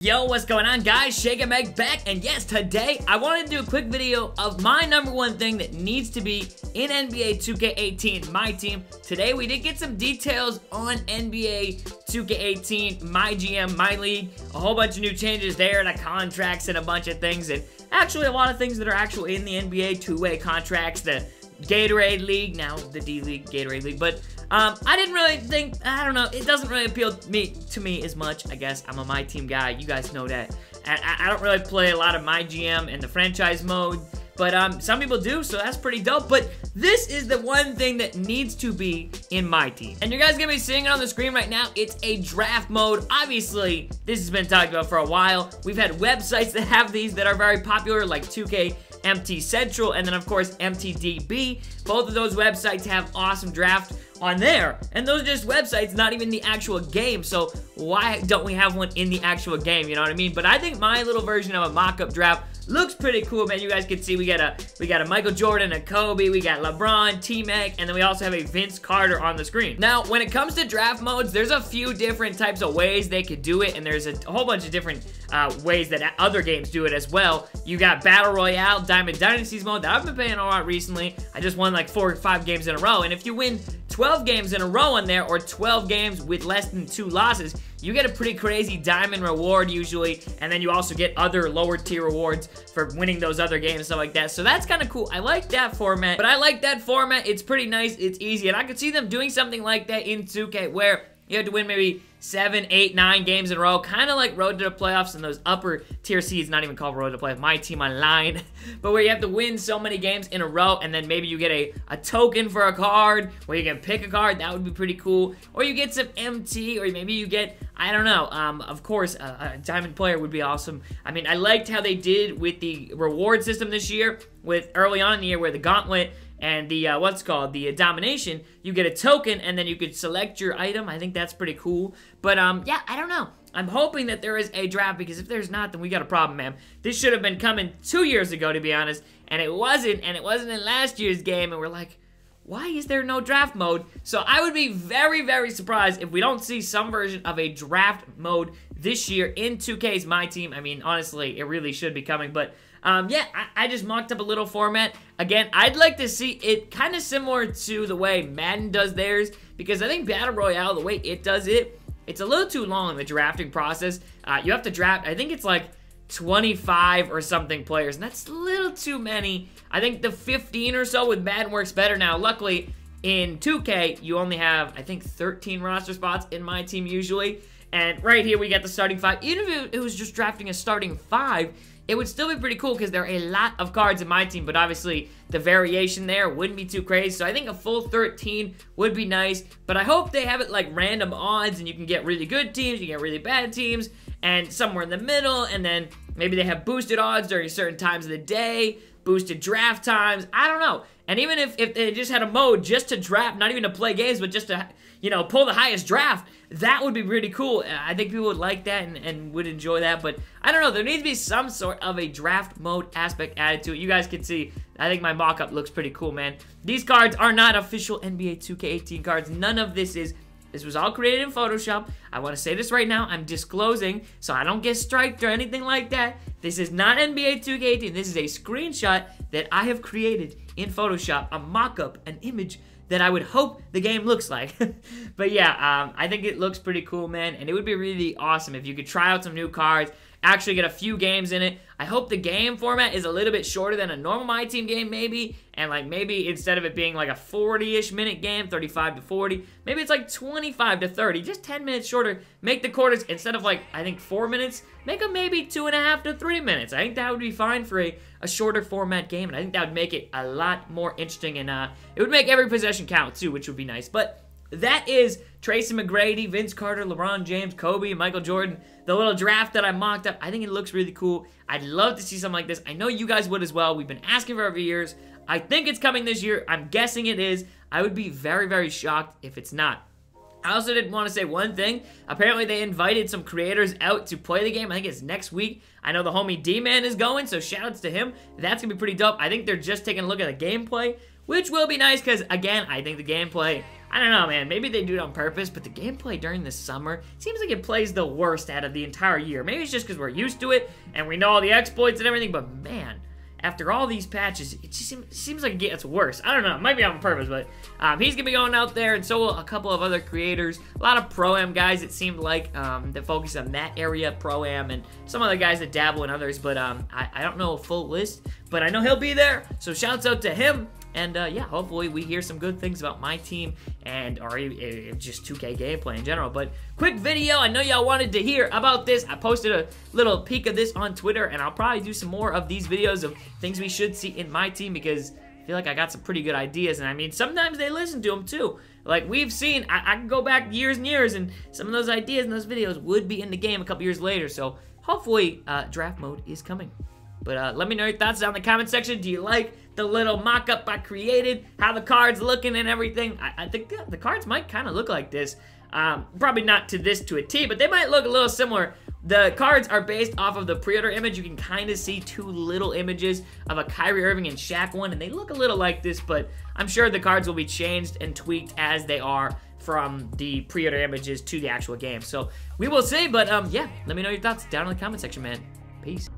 Yo, what's going on, guys? Shake and Meg back, and yes, today I wanted to do a quick video of my #1 thing that needs to be in NBA 2K18, my team. Today we did get some details on NBA 2K18, my GM, my league, a whole bunch of new changes there, the contracts and a bunch of things, and actually a lot of things that are actually in the NBA, two-way contracts, the Gatorade League, now the D-League, Gatorade League, but I didn't really think, I don't know, it doesn't really appeal to me as much, I guess. I'm a My Team guy, you guys know that. And I don't really play a lot of My GM in the franchise mode, but some people do, so that's pretty dope. But this is the one thing that needs to be in my team. And you guys gonna be seeing it on the screen right now. It's a draft mode. Obviously, this has been talked about for a while. We've had websites that have these that are very popular, like 2K MT Central, and then of course MTDB. Both of those websites have awesome draft on there, and those are just websites, not even the actual game, so why don't we have one in the actual game, you know what I mean? But I think my little version of a mock-up draft looks pretty cool, man. You guys can see we got a Michael Jordan, a Kobe, we got LeBron, T-Mac, and then we also have a Vince Carter on the screen. Now, when it comes to draft modes, there's a few different types of ways they could do it, and there's a whole bunch of different ways that other games do it as well. You got Battle Royale, Diamond Dynasties mode that I've been playing a lot recently. I just won like 4 or 5 games in a row, and if you win 12 games in a row on there, or 12 games with less than 2 losses, you get a pretty crazy diamond reward usually, and then you also get other lower tier rewards for winning those other games and stuff like that. So that's kind of cool. I like that format, but I like that format. It's pretty nice. It's easy, and I could see them doing something like that in 2K where you have to win maybe 7, 8, 9 games in a row, kind of like Road to the Playoffs and those upper tier seeds, not even called Road to the Playoffs, My Team Online, but where you have to win so many games in a row, and then maybe you get a token for a card, where you can pick a card. That would be pretty cool. Or you get some MT, or maybe you get, I don't know, of course, a Diamond Player would be awesome. I mean, I liked how they did with the reward system this year, with early on in the year where the Gauntlet and the, the Domination, you get a token, and then you could select your item. I think that's pretty cool. But, yeah, I don't know. I'm hoping that there is a draft, because if there's not, then we got a problem, man. This should have been coming 2 years ago, to be honest, and it wasn't in last year's game, and we're like, why is there no draft mode? So I would be very, very surprised if we don't see some version of a draft mode this year in 2K's My Team. I mean, honestly, it really should be coming, but yeah, I just mocked up a little format. Again, I'd like to see it kind of similar to the way Madden does theirs, because I think Battle Royale, the way it does it, it's a little too long in the drafting process. You have to draft, I think it's like 25 or something players, and that's a little too many. I think the 15 or so with Madden works better now. Luckily, in 2K, you only have, I think, 13 roster spots in My Team usually, and right here we get the starting 5. Even if it was just drafting a starting 5, it would still be pretty cool because there are a lot of cards in My Team, but obviously the variation there wouldn't be too crazy. So I think a full 13 would be nice, but I hope they have it like random odds, and you can get really good teams, you get really bad teams, and somewhere in the middle, and then maybe they have boosted odds during certain times of the day, boosted draft times, I don't know. And even if they just had a mode just to draft, not even to play games, but just to, you know, pull the highest draft, that would be pretty cool. I think people would like that and would enjoy that, but I don't know. There needs to be some sort of a draft mode aspect added to it. You guys can see, I think my mock-up looks pretty cool, man. These cards are not official NBA 2K18 cards. None of this is. This was all created in Photoshop. I want to say this right now. I'm disclosing so I don't get striked or anything like that. This is not NBA 2K18. This is a screenshot that I have created in Photoshop, a mock-up, an image that I would hope the game looks like. But yeah, I think it looks pretty cool, man, and it would be really awesome if you could try out some new cards, actually get a few games in it. I hope the game format is a little bit shorter than a normal My Team game, maybe, and like maybe instead of it being like a 40-ish minute game, 35 to 40, maybe it's like 25 to 30, just 10 minutes shorter. Make the quarters, instead of like, I think 4 minutes, make them maybe 2.5 to 3 minutes. I think that would be fine for a shorter format game, and I think that would make it a lot more interesting, and it would make every possession count too, which would be nice. But that is Tracy McGrady, Vince Carter, LeBron James, Kobe, Michael Jordan, the little draft that I mocked up. I think it looks really cool. I'd love to see something like this. I know you guys would as well. We've been asking for it for years. I think it's coming this year. I'm guessing it is. I would be very, very shocked if it's not. I also did want to say one thing. Apparently, they invited some creators out to play the game. I think it's next week. I know the homie D-Man is going, so shoutouts to him. That's going to be pretty dope. I think they're just taking a look at the gameplay, which will be nice because, again, I think the gameplay, I don't know, man. Maybe they do it on purpose, but the gameplay during the summer seems like it plays the worst out of the entire year. Maybe it's just because we're used to it and we know all the exploits and everything, but, man, after all these patches, it just seems like it gets worse. I don't know. It might be on purpose, but he's going to be going out there, and so will a couple of other creators. A lot of Pro-Am guys, it seemed like, that focus on that area, Pro-Am, and some other guys that dabble in others, but I don't know a full list, but I know he'll be there, so shouts out to him. And, yeah, hopefully we hear some good things about my team and or just 2K gameplay in general. But quick video. I know y'all wanted to hear about this. I posted a little peek of this on Twitter, and I'll probably do some more of these videos of things we should see in my team because I feel like I got some pretty good ideas. And, I mean, sometimes they listen to them, too. Like, we've seen, I can go back years and years, and some of those ideas in those videos would be in the game a couple years later. So, hopefully, draft mode is coming. But let me know your thoughts down in the comment section. Do you like the little mock-up I created? How the cards looking and everything? I think the cards might kind of look like this. Probably not to a T, but they might look a little similar. The cards are based off of the pre-order image. You can kind of see two little images of a Kyrie Irving and Shaq one, and they look a little like this, but I'm sure the cards will be changed and tweaked as they are from the pre-order images to the actual game. So we will see, but yeah, let me know your thoughts down in the comment section, man. Peace.